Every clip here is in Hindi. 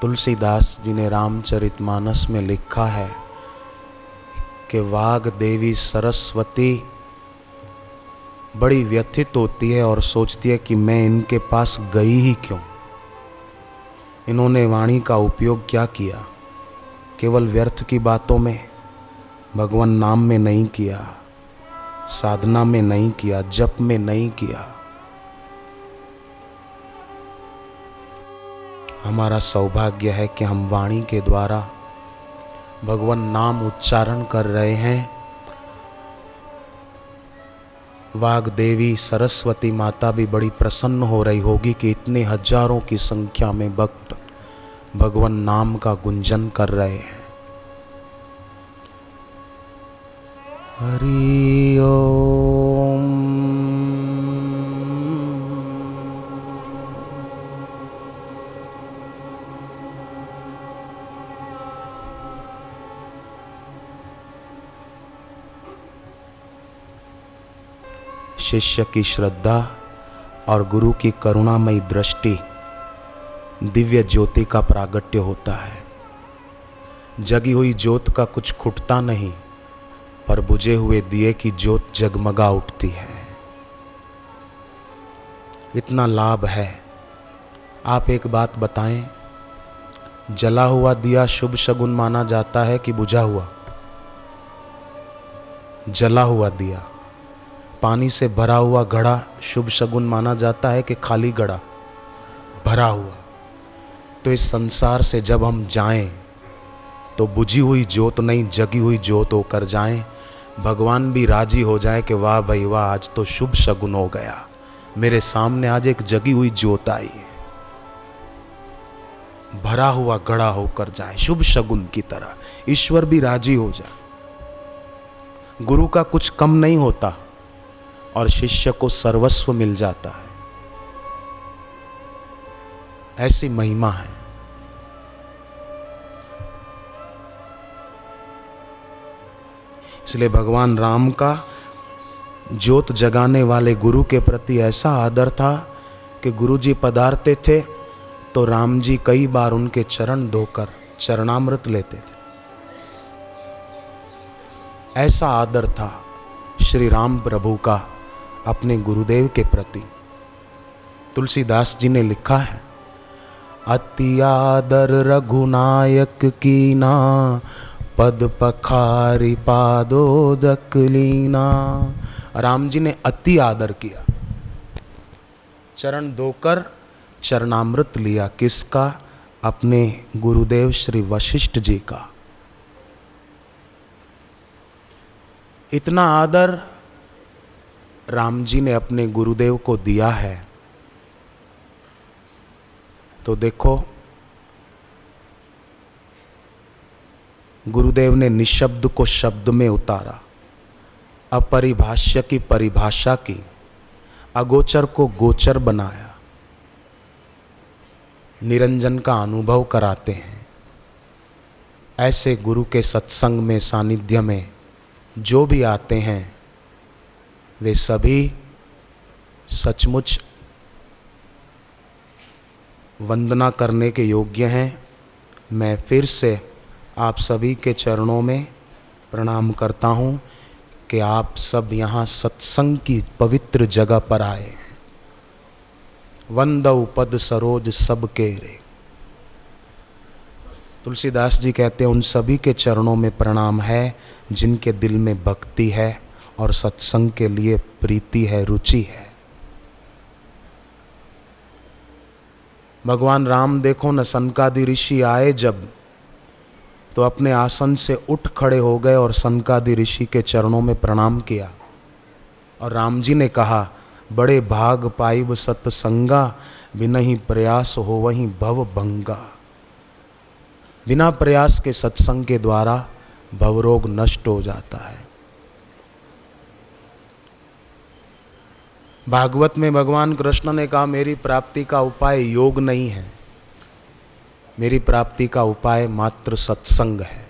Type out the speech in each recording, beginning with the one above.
तुलसीदास जी ने रामचरितमानस में लिखा है कि वाग देवी सरस्वती बड़ी व्यथित होती है और सोचती है कि मैं इनके पास गई ही क्यों। इन्होंने वाणी का उपयोग क्या किया, केवल व्यर्थ की बातों में, भगवान नाम में नहीं किया, साधना में नहीं किया, जप में नहीं किया। हमारा सौभाग्य है कि हम वाणी के द्वारा भगवान नाम उच्चारण कर रहे हैं। वाग देवी सरस्वती माता भी बड़ी प्रसन्न हो रही होगी कि इतने हजारों की संख्या में भक्त भगवान नाम का गुंजन कर रहे हैं। हरि ओम। शिष्य की श्रद्धा और गुरु की करुणामयी दृष्टि दिव्य ज्योति का प्रागट्य होता है। जगी हुई ज्योत का कुछ खुटता नहीं, पर बुझे हुए दिए की ज्योत जगमगा उठती है। इतना लाभ है। आप एक बात बताएं, जला हुआ दिया शुभ शगुन माना जाता है कि बुझा हुआ? जला हुआ दिया। पानी से भरा हुआ घड़ा शुभ शगुन माना जाता है कि खाली घड़ा भरा हुआ? तो इस संसार से जब हम जाएं तो बुझी हुई ज्योत नहीं, जगी हुई ज्योत होकर जाएं। भगवान भी राजी हो जाए कि वाह भाई वाह, आज तो शुभ शगुन हो गया, मेरे सामने आज एक जगी हुई ज्योत आई है। भरा हुआ घड़ा होकर जाए शुभ शगुन की तरह, ईश्वर भी राजी हो जाए। गुरु का कुछ कम नहीं होता और शिष्य को सर्वस्व मिल जाता है। ऐसी महिमा है। इसलिए भगवान राम का ज्योत जगाने वाले गुरु के प्रति ऐसा आदर था कि गुरु जी पधारते थे तो राम जी कई बार उनके चरण धोकर चरणामृत लेते थे। ऐसा आदर था श्री राम प्रभु का अपने गुरुदेव के प्रति। तुलसीदास जी ने लिखा है, अति आदर रघुनायक कीना, पद पखारी पादोदक लीना। राम जी ने अति आदर किया, चरण धोकर चरणामृत लिया। किसका? अपने गुरुदेव श्री वशिष्ठ जी का। इतना आदर राम जी ने अपने गुरुदेव को दिया है। तो देखो, गुरुदेव ने निशब्द को शब्द में उतारा, अपरिभाष्य की परिभाषा की, अगोचर को गोचर बनाया, निरंजन का अनुभव कराते हैं। ऐसे गुरु के सत्संग में, सानिध्य में जो भी आते हैं वे सभी सचमुच वंदना करने के योग्य हैं। मैं फिर से आप सभी के चरणों में प्रणाम करता हूँ कि आप सब यहाँ सत्संग की पवित्र जगह पर आए हैं। वंदौ पद सरोज सब के रे। तुलसीदास जी कहते हैं उन सभी के चरणों में प्रणाम है जिनके दिल में भक्ति है और सत्संग के लिए प्रीति है, रुचि है। भगवान राम देखो न, सनकादि ऋषि आए जब तो अपने आसन से उठ खड़े हो गए और सनकादि ऋषि के चरणों में प्रणाम किया। और राम जी ने कहा, बड़े भाग पाइब सत्संगा, बिनहि प्रयास हो वहीं भव भंगा। बिना प्रयास के सत्संग के द्वारा भवरोग नष्ट हो जाता है। भागवत में भगवान कृष्ण ने कहा, मेरी प्राप्ति का उपाय योग नहीं है, मेरी प्राप्ति का उपाय मात्र सत्संग है।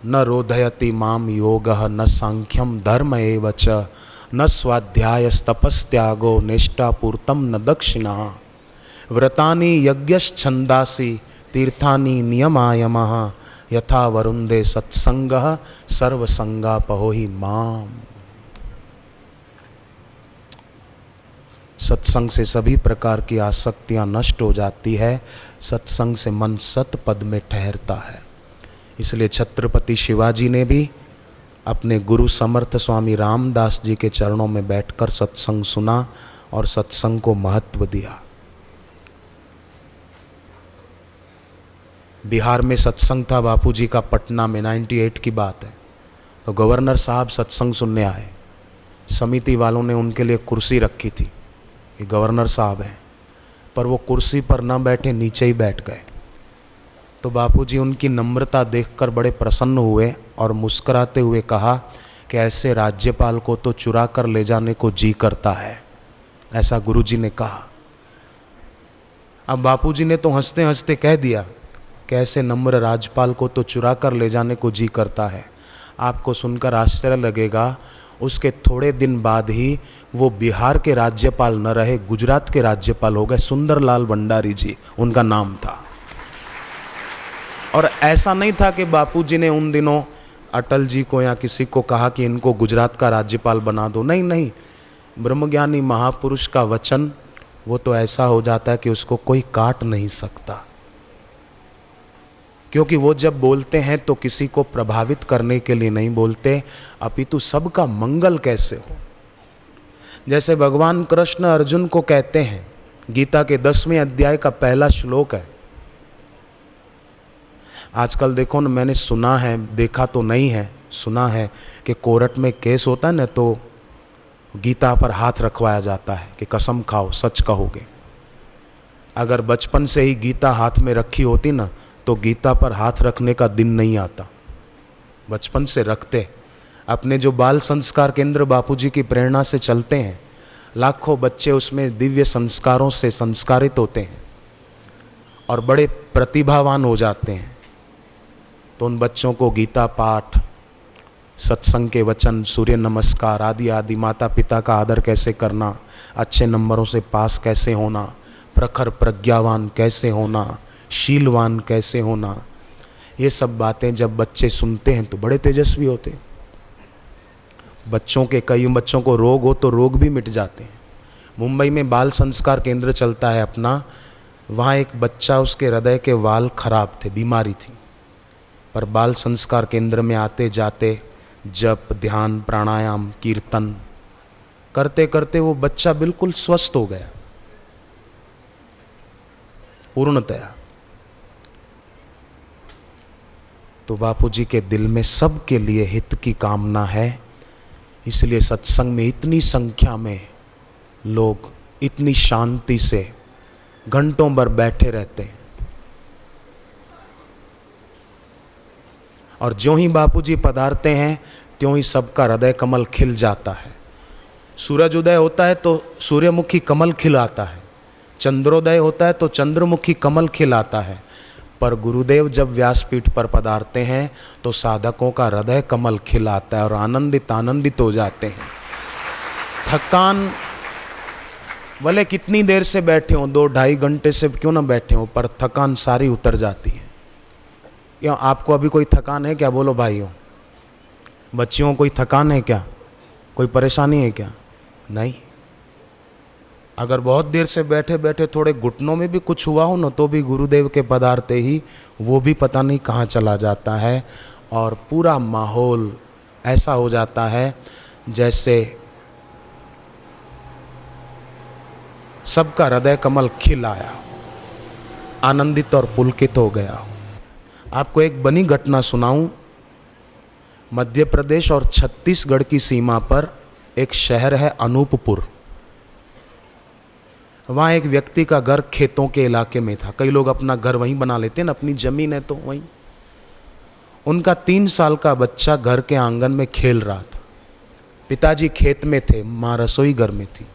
न रोधयति माम योगः न सांख्यम धर्म एव च न स्वाध्यायस्तपस्त्यागो निष्ठापूर्तम न दक्षिणा। व्रतानि यज्ञश्छन्दासि तीर्थानि नियमायमः यथा वरुंदे सत्संगः सर्वसंगापहोहि माम। सत्संग से सभी प्रकार की आसक्तियां नष्ट हो जाती है, सत्संग से मन सत पद में ठहरता है। इसलिए छत्रपति शिवाजी ने भी अपने गुरु समर्थ स्वामी रामदास जी के चरणों में बैठकर सत्संग सुना और सत्संग को महत्व दिया। बिहार में सत्संग था बापूजी का, पटना में 98 की बात है। तो गवर्नर साहब सत्संग सुनने आए। समिति वालों ने उनके लिए कुर्सी रखी थी, ये गवर्नर साहब हैं, पर वो कुर्सी पर न बैठे, नीचे ही बैठ गए। तो बापूजी उनकी नम्रता देखकर बड़े प्रसन्न हुए और मुस्कुराते हुए कहा कि ऐसे राज्यपाल को तो चुरा कर ले जाने को जी करता है, ऐसा गुरुजी ने कहा। अब बापूजी ने तो हंसते हंसते कह दिया कि ऐसे नम्र राज्यपाल को तो चुरा कर ले जाने को जी करता है। आपको सुनकर आश्चर्य लगेगा, उसके थोड़े दिन बाद ही वो बिहार के राज्यपाल न रहे, गुजरात के राज्यपाल हो गए। सुंदरलाल भंडारी जी उनका नाम था। और ऐसा नहीं था कि बापूजी ने उन दिनों अटल जी को या किसी को कहा कि इनको गुजरात का राज्यपाल बना दो। नहीं नहीं, ब्रह्मज्ञानी महापुरुष का वचन वो तो ऐसा हो जाता है कि उसको कोई काट नहीं सकता, क्योंकि वो जब बोलते हैं तो किसी को प्रभावित करने के लिए नहीं बोलते, अपितु सबका मंगल कैसे हो। जैसे भगवान कृष्ण अर्जुन को कहते हैं, गीता के 10वें अध्याय का पहला श्लोक है। आजकल देखो ना, मैंने सुना है, देखा तो नहीं है, सुना है कि कोर्ट में केस होता है ना, तो गीता पर हाथ रखवाया जाता है कि कसम खाओ सच कहोगे। अगर बचपन से ही गीता हाथ में रखी होती ना, तो गीता पर हाथ रखने का दिन नहीं आता। बचपन से रखते। अपने जो बाल संस्कार केंद्र बापूजी की प्रेरणा से चलते हैं, लाखों बच्चे उसमें दिव्य संस्कारों से संस्कारित होते हैं और बड़े प्रतिभावान हो जाते हैं। तो उन बच्चों को गीता पाठ, सत्संग के वचन, सूर्य नमस्कार आदि आदि, माता पिता का आदर कैसे करना, अच्छे नंबरों से पास कैसे होना, प्रखर प्रज्ञावान कैसे होना, शीलवान कैसे होना, ये सब बातें जब बच्चे सुनते हैं तो बड़े तेजस्वी होते हैं। बच्चों के, कई बच्चों को रोग हो तो रोग भी मिट जाते हैं। मुंबई में बाल संस्कार केंद्र चलता है अपना, वहाँ एक बच्चा, उसके हृदय के वाल खराब थे, बीमारी थी, पर बाल संस्कार केंद्र में आते जाते जप, ध्यान, प्राणायाम, कीर्तन करते करते वो बच्चा बिल्कुल स्वस्थ हो गया पूर्णतया। तो बापूजी के दिल में सबके लिए हित की कामना है, इसलिए सत्संग में इतनी संख्या में लोग इतनी शांति से घंटों भर बैठे रहते हैं। और ज्यों ही बापूजी पधारते हैं त्यों ही सबका हृदय कमल खिल जाता है। सूरज उदय होता है तो सूर्यमुखी कमल खिलाता है, चंद्रोदय होता है तो चंद्रमुखी कमल खिलाता है। पर गुरुदेव जब व्यासपीठ पर पधारते हैं तो साधकों का हृदय कमल खिलाता है और आनंदित आनंदित हो जाते हैं। थकान भले कितनी देर से बैठे हों, 2-2.5 घंटे से क्यों ना बैठे हों, पर थकान सारी उतर जाती है। क्यों, आपको अभी कोई थकान है क्या? बोलो भाइयों। बच्चियों कोई थकान है क्या? कोई परेशानी है क्या? नहीं। अगर बहुत देर से बैठे बैठे थोड़े घुटनों में भी कुछ हुआ हो ना, तो भी गुरुदेव के पधारते ही वो भी पता नहीं कहाँ चला जाता है और पूरा माहौल ऐसा हो जाता है जैसे सबका हृदय कमल खिल आया, आनंदित और पुलकित हो गया। आपको एक बनी घटना सुनाऊं। मध्य प्रदेश और छत्तीसगढ़ की सीमा पर एक शहर है अनूपपुर। वहाँ एक व्यक्ति का घर खेतों के इलाके में था। कई लोग अपना घर वहीं बना लेते हैं ना, अपनी जमीन है तो वहीं। उनका 3 साल का बच्चा घर के आंगन में खेल रहा था। पिताजी खेत में थे, माँ रसोई घर में थी।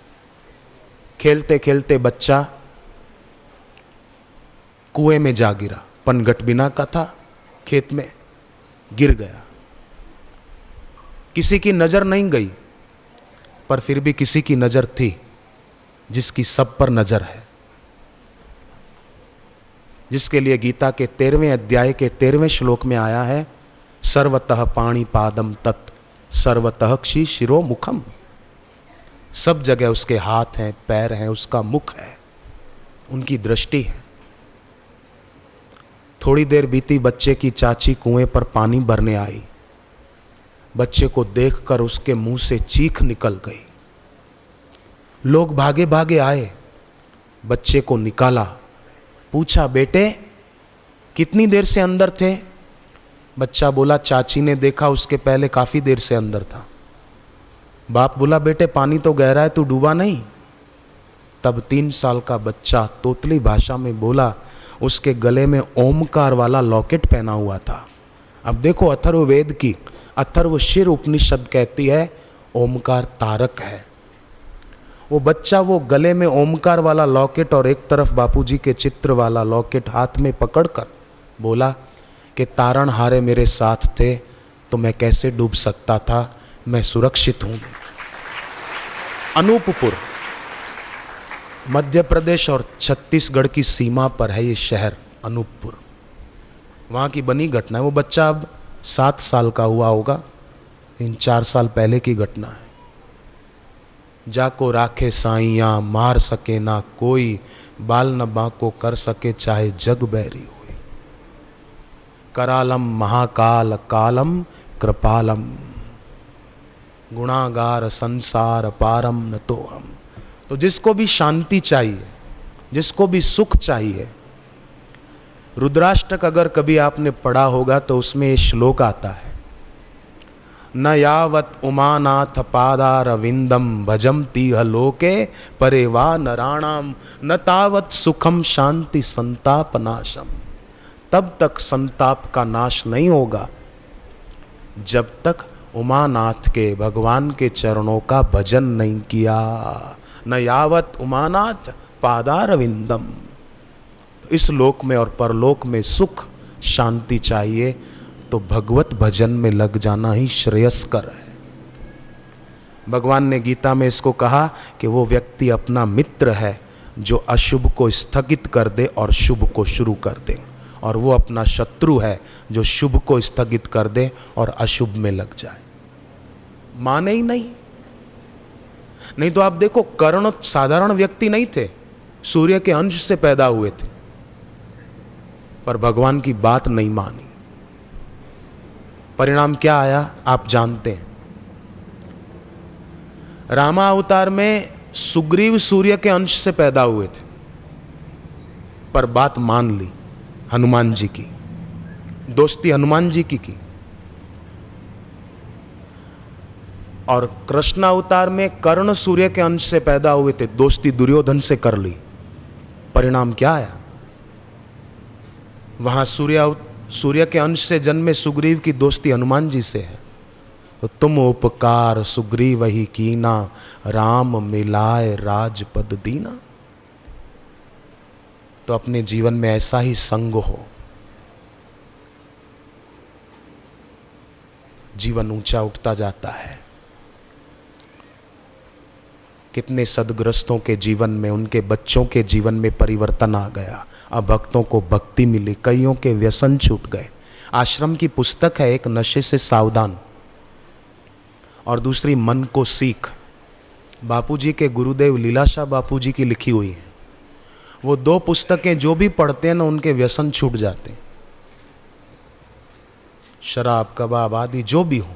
खेलते खेलते बच्चा कुएं में जा गिरा। पनघट बिना का था, खेत में गिर गया। किसी की नजर नहीं गई, पर फिर भी किसी की नजर थी, जिसकी सब पर नजर है। जिसके लिए गीता के 13वें अध्याय के 13वें श्लोक में आया है, सर्वतः पाणी पादम तत् सर्वतः क्षि शिरो मुखम। सब जगह उसके हाथ हैं, पैर हैं, उसका मुख है, उनकी दृष्टि है। थोड़ी देर बीती, बच्चे की चाची कुएं पर पानी भरने आई। बच्चे को देखकर उसके मुंह से चीख निकल गई। लोग भागे भागे आए, बच्चे को निकाला, पूछा, बेटे कितनी देर से अंदर थे? बच्चा बोला, चाची ने देखा उसके पहले काफी देर से अंदर था। बाप बोला, बेटे पानी तो गहरा है, तू डूबा नहीं? तब 3 साल का बच्चा तोतली भाषा में बोला, उसके गले में ओमकार वाला लॉकेट पहना हुआ था। अब देखो, अथर्ववेद की अथर्वशीर उपनिषद कहती है ओमकार तारक है। वो बच्चा वो गले में ओमकार वाला लॉकेट और एक तरफ बापूजी के चित्र वाला लॉकेट हाथ में पकड़कर बोला कि तारणहारे मेरे साथ थे तो मैं कैसे डूब सकता था, मैं सुरक्षित हूं। अनूपपुर मध्य प्रदेश और छत्तीसगढ़ की सीमा पर है ये शहर अनूपपुर। वहाँ की बनी घटना है। वो बच्चा अब 7 साल का हुआ होगा, इन 4 साल पहले की घटना है। जाको राखे साइयाँ मार सके ना कोई, बाल न बाको कर सके चाहे जग बैरी हुई। करालम महाकाल कालम कृपालम, गुणागार संसार पारम न तो हम। तो जिसको भी शांति चाहिए, जिसको भी सुख चाहिए, रुद्राष्टक अगर कभी आपने पढ़ा होगा तो उसमें ये श्लोक आता है, न यावत उमानाथ पादारविंदम भजम तीह लोके परे वा नराणाम न तावत सुखम शांति संताप नाशम। तब तक संताप का नाश नहीं होगा जब तक उमानाथ के, भगवान के चरणों का भजन नहीं किया। न यावत उमानाथ पादारविंदम। इस लोक में और परलोक में सुख शांति चाहिए तो भगवत भजन में लग जाना ही श्रेयस्कर है। भगवान ने गीता में इसको कहा कि वो व्यक्ति अपना मित्र है जो अशुभ को स्थगित कर दे और शुभ को शुरू कर दे, और वो अपना शत्रु है जो शुभ को स्थगित कर दे और अशुभ में लग जाए। माने ही नहीं तो आप देखो, कर्ण साधारण व्यक्ति नहीं थे, सूर्य के अंश से पैदा हुए थे, पर भगवान की बात नहीं मानी। परिणाम क्या आया आप जानते हैं। रामा अवतार में सुग्रीव सूर्य के अंश से पैदा हुए थे, पर बात मान ली हनुमान जी की, दोस्ती हनुमान जी की। और कृष्ण अवतार में कर्ण सूर्य के अंश से पैदा हुए थे, दोस्ती दुर्योधन से कर ली। परिणाम क्या आया? वहां सूर्य के अंश से जन्मे सुग्रीव की दोस्ती हनुमान जी से है। तो तुम उपकार सुग्रीव ही कीना, राम मिलाए राजपद दीना। तो अपने जीवन में ऐसा ही संग हो, जीवन ऊंचा उठता जाता है। कितने सदग्रस्तों के जीवन में, उनके बच्चों के जीवन में परिवर्तन आ गया, अभक्तों को भक्ति मिली, कईयों के व्यसन छूट गए। आश्रम की पुस्तक है एक, नशे से सावधान, और दूसरी मन को सीख। बापूजी के गुरुदेव लीलाशाह बापूजी की लिखी हुई है। वो 2 पुस्तकें जो भी पढ़ते हैं ना, उनके व्यसन छूट जाते हैं, शराब कबाब आदि जो भी हो।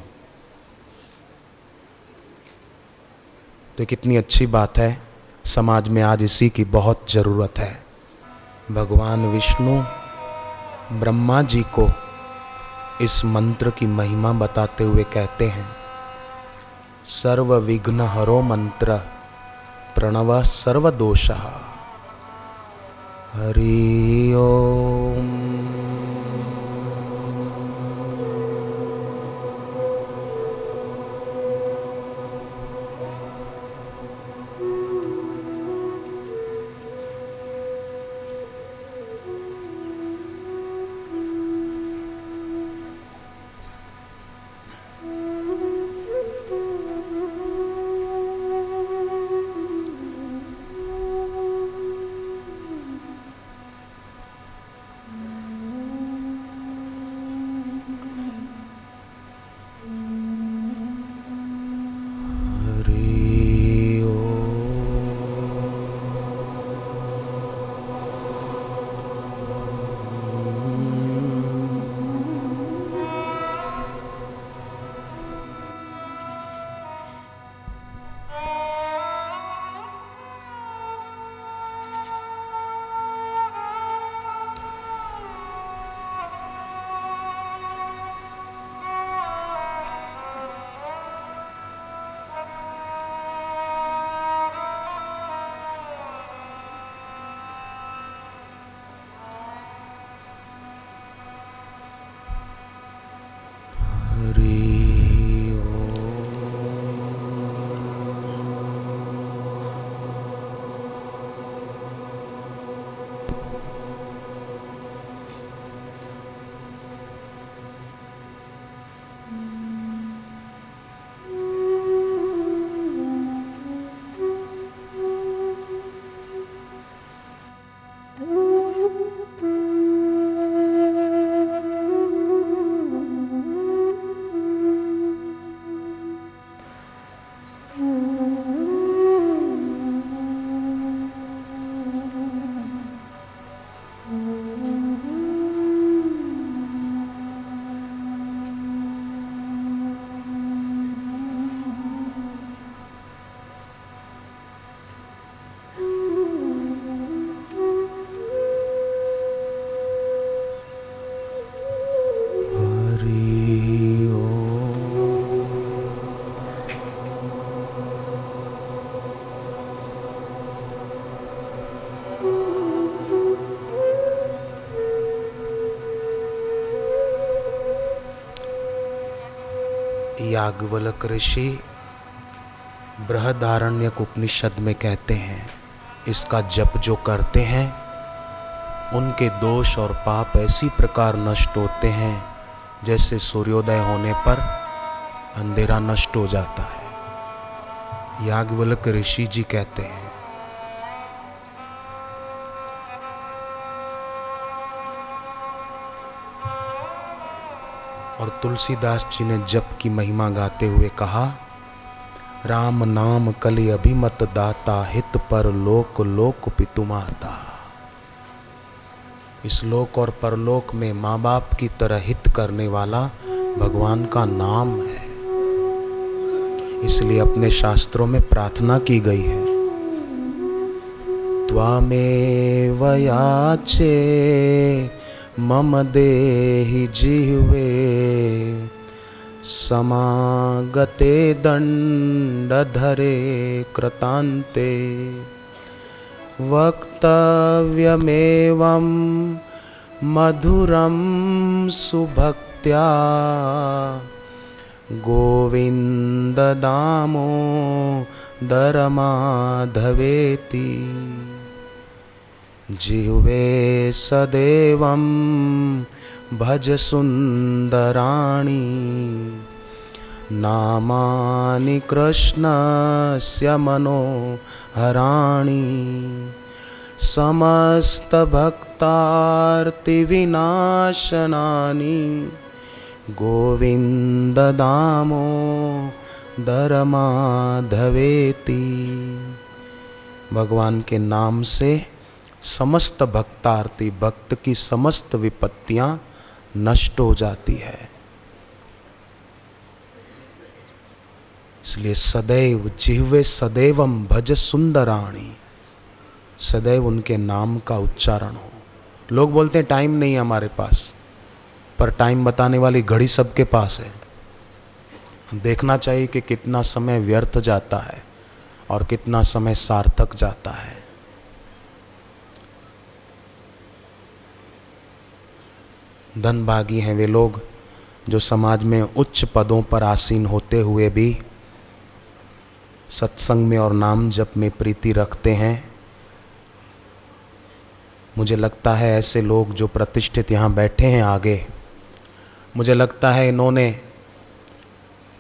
तो कितनी अच्छी बात है, समाज में आज इसी की बहुत ज़रूरत है। भगवान विष्णु ब्रह्मा जी को इस मंत्र की महिमा बताते हुए कहते हैं, सर्व विघ्न हरो मंत्र प्रणव सर्वदोषः। हरि ओम। याज्ञवल्क्य ऋषि बृहदारण्यक उपनिषद में कहते हैं, इसका जप जो करते हैं उनके दोष और पाप ऐसी प्रकार नष्ट होते हैं जैसे सूर्योदय होने पर अंधेरा नष्ट हो जाता है। याज्ञवल्क्य ऋषि जी कहते हैं। और तुलसीदास जी ने जप की महिमा गाते हुए कहा, राम नाम कलि अभिमत दाता, हित पर लोक लोक पितु माता। इस लोक और परलोक में माँ बाप की तरह हित करने वाला भगवान का नाम है। इसलिए अपने शास्त्रों में प्रार्थना की गई है, त्वामेव याचे मम देहि जिह्वे, समागते दंडधरे कृतान्ते, वक्तव्यमेवं मधुरं सुभक्त्या, गोविन्द दामोदर माधवेति। जिह्वे सदैवं भज सुन्दराणि, नामानि कृष्णस्य मनोहराणि, समस्तभक्तार्तिविनाशनानि, गोविन्द दामोदर माधवेति। भगवान के नाम से समस्त भक्तार्ती, भक्त की समस्त विपत्तियां नष्ट हो जाती है। इसलिए सदैव जिह्वे सदैवम भज सुंदराणी, सदैव उनके नाम का उच्चारण हो। लोग बोलते हैं टाइम नहीं है हमारे पास, पर टाइम बताने वाली घड़ी सबके पास है। देखना चाहिए कि कितना समय व्यर्थ जाता है और कितना समय सार्थक जाता है। धनभागी हैं वे लोग जो समाज में उच्च पदों पर आसीन होते हुए भी सत्संग में और नाम जप में प्रीति रखते हैं। मुझे लगता है ऐसे लोग जो प्रतिष्ठित यहाँ बैठे हैं आगे, मुझे लगता है इन्होंने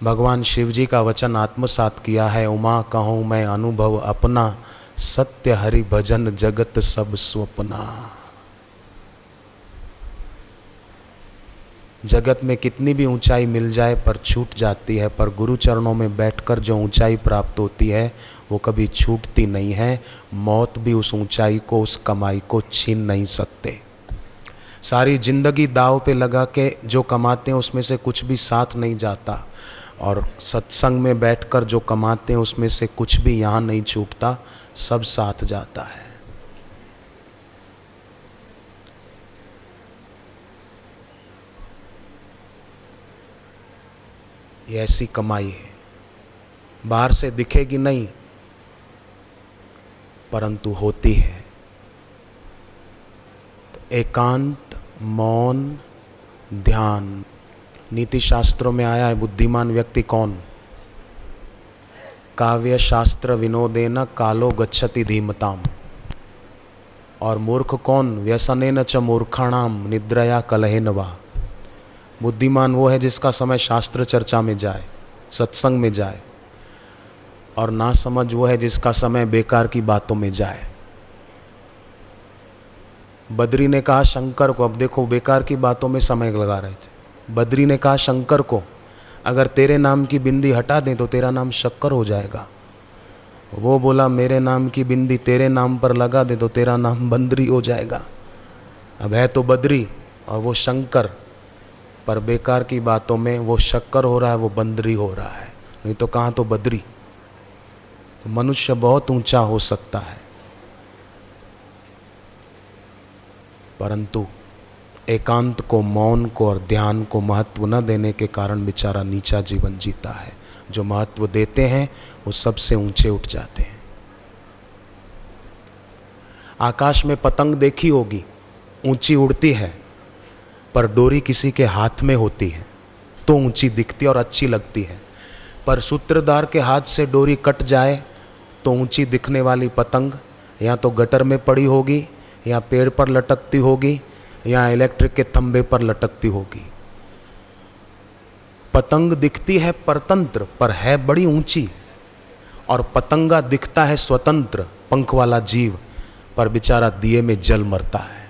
भगवान शिव जी का वचन आत्मसात किया है, उमा कहूँ मैं अनुभव अपना, सत्य हरि भजन जगत सब स्वप्ना। जगत में कितनी भी ऊंचाई मिल जाए पर छूट जाती है, पर गुरु चरणों में बैठकर जो ऊंचाई प्राप्त होती है वो कभी छूटती नहीं है। मौत भी उस ऊंचाई को, उस कमाई को छीन नहीं सकते। सारी जिंदगी दाव पे लगा के जो कमाते हैं उसमें से कुछ भी साथ नहीं जाता, और सत्संग में बैठकर जो कमाते हैं उसमें से कुछ भी यहाँ नहीं छूटता, सब साथ जाता है। ये ऐसी कमाई है, बाहर से दिखेगी नहीं परंतु होती है। तो एकांत, मौन, ध्यान। नीति शास्त्रों में आया है बुद्धिमान व्यक्ति कौन? काव्य शास्त्र विनोदेन कालो गच्छति धीमताम। और मूर्ख कौन? व्यसनेन च मूर्खाणाम निद्रया कलहेन वा। बुद्धिमान वो है जिसका समय शास्त्र चर्चा में जाए, सत्संग में जाए, और ना समझ वो है जिसका समय बेकार की बातों में जाए। बद्री ने कहा शंकर को, अब देखो बेकार की बातों में समय लगा रहे थे। बद्री ने कहा शंकर को, अगर तेरे नाम की बिंदी हटा दें तो तेरा नाम शक्कर हो जाएगा। वो बोला मेरे नाम की बिंदी तेरे नाम पर लगा दे तो तेरा नाम बंदरी हो जाएगा। अब है तो बद्री और वो शंकर, पर बेकार की बातों में वो शक्कर हो रहा है, वो बंदरी हो रहा है, नहीं तो कहाँ तो बद्री। तो मनुष्य बहुत ऊंचा हो सकता है, परंतु एकांत को, मौन को और ध्यान को महत्व न देने के कारण बेचारा नीचा जीवन जीता है। जो महत्व देते हैं वो सबसे ऊंचे उठ जाते हैं। आकाश में पतंग देखी होगी, ऊंची उड़ती है, पर डोरी किसी के हाथ में होती है। तो ऊंची दिखती और अच्छी लगती है, पर सूत्रधार के हाथ से डोरी कट जाए तो ऊंची दिखने वाली पतंग या तो गटर में पड़ी होगी, या पेड़ पर लटकती होगी, या इलेक्ट्रिक के खंभे पर लटकती होगी। पतंग दिखती है परतंत्र, पर है बड़ी ऊंची, और पतंगा दिखता है स्वतंत्र, पंख वाला जीव, पर बेचारा दिए में जल मरता है।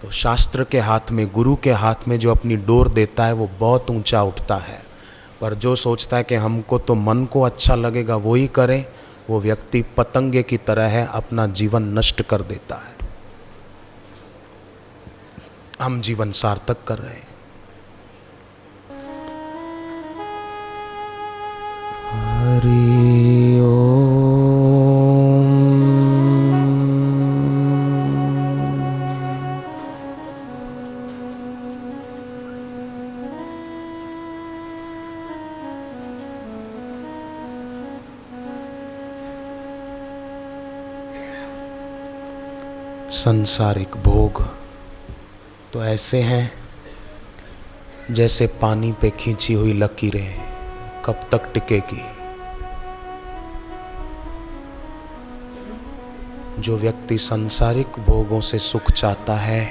तो शास्त्र के हाथ में, गुरु के हाथ में जो अपनी डोर देता है वो बहुत ऊंचा उठता है, पर जो सोचता है कि हमको तो मन को अच्छा लगेगा वो ही करें, वो व्यक्ति पतंगे की तरह है, अपना जीवन नष्ट कर देता है। हम जीवन सार्थक कर रहे हैं। हरि ओम। सांसारिक भोग तो ऐसे हैं जैसे पानी पे खींची हुई लकीरें, कब तक टिकेगी। जो व्यक्ति सांसारिक भोगों से सुख चाहता है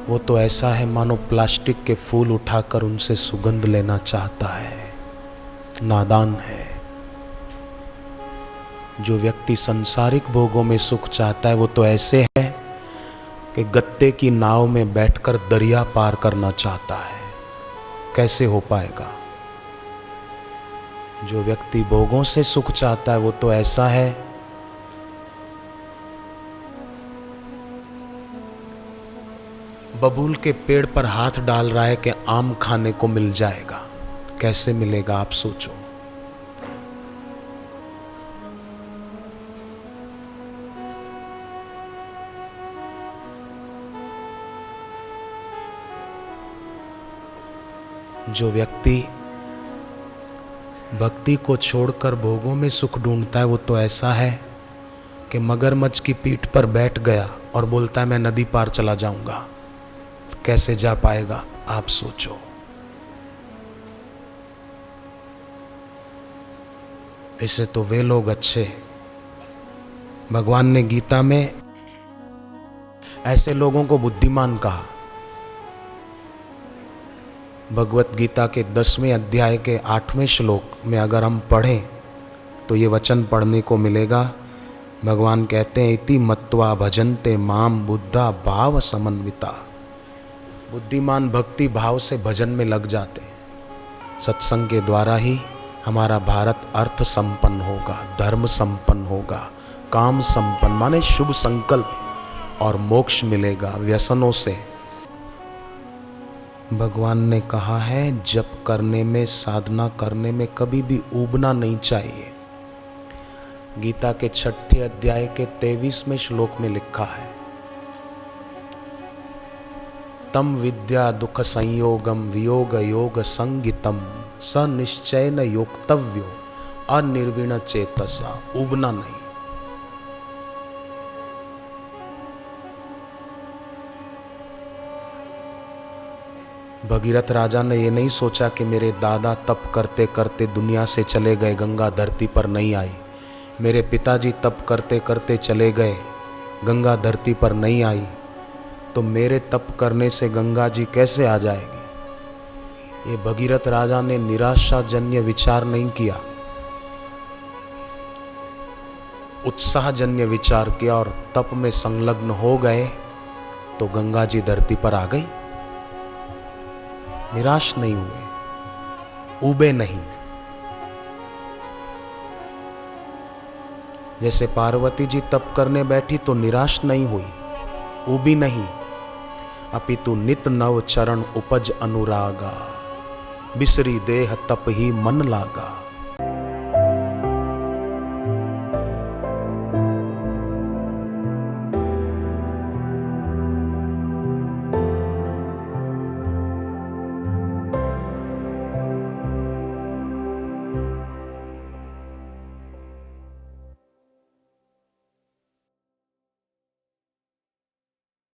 वो तो ऐसा है मानो प्लास्टिक के फूल उठाकर उनसे सुगंध लेना चाहता है, नादान है। जो व्यक्ति सांसारिक भोगों में सुख चाहता है वो तो ऐसे है कि गत्ते की नाव में बैठकर दरिया पार करना चाहता है, कैसे हो पाएगा। जो व्यक्ति भोगों से सुख चाहता है वो तो ऐसा है बबूल के पेड़ पर हाथ डाल रहा है कि आम खाने को मिल जाएगा, कैसे मिलेगा आप सोचो। जो व्यक्ति भक्ति को छोड़कर भोगों में सुख ढूंढता है वो तो ऐसा है कि मगरमच्छ की पीठ पर बैठ गया और बोलता है मैं नदी पार चला जाऊंगा, कैसे जा पाएगा आप सोचो। इसे तो वे लोग अच्छे, भगवान ने गीता में ऐसे लोगों को बुद्धिमान कहा। भगवत गीता के 10वें अध्याय के 8वें श्लोक में अगर हम पढ़ें तो ये वचन पढ़ने को मिलेगा। भगवान कहते हैं इति मत्वा भजन्ते माम बुद्धा भाव समन्विता। बुद्धिमान भक्ति भाव से भजन में लग जाते हैं। सत्संग के द्वारा ही हमारा भारत अर्थ संपन्न होगा, धर्म संपन्न होगा, काम संपन्न माने शुभ संकल्प, और मोक्ष मिलेगा व्यसनों से। भगवान ने कहा है जप करने में, साधना करने में कभी भी ऊबना नहीं चाहिए। गीता के 6ठे अध्याय के 23वें श्लोक में लिखा है तम विद्या दुख संयोगम वियोग योग संगितम स निश्चयन योक्तव्यो अनिर्विण चेतसा। ऊबना नहीं। भगीरथ राजा ने ये नहीं सोचा कि मेरे दादा तप करते करते दुनिया से चले गए, गंगा धरती पर नहीं आई। मेरे पिताजी तप करते करते चले गए, गंगा धरती पर नहीं आई, तो मेरे तप करने से गंगा जी कैसे आ जाएगी। ये भगीरथ राजा ने निराशाजन्य विचार नहीं किया, उत्साहजन्य विचार किया और तप में संलग्न हो गए तो गंगा जी धरती पर आ गई। निराश नहीं हुए, ऊबे नहीं। जैसे पार्वती जी तप करने बैठी तो निराश नहीं हुई, ऊबी नहीं, अपितु नित नव चरण उपज अनुरागा, बिसरी देह तप ही मन लागा।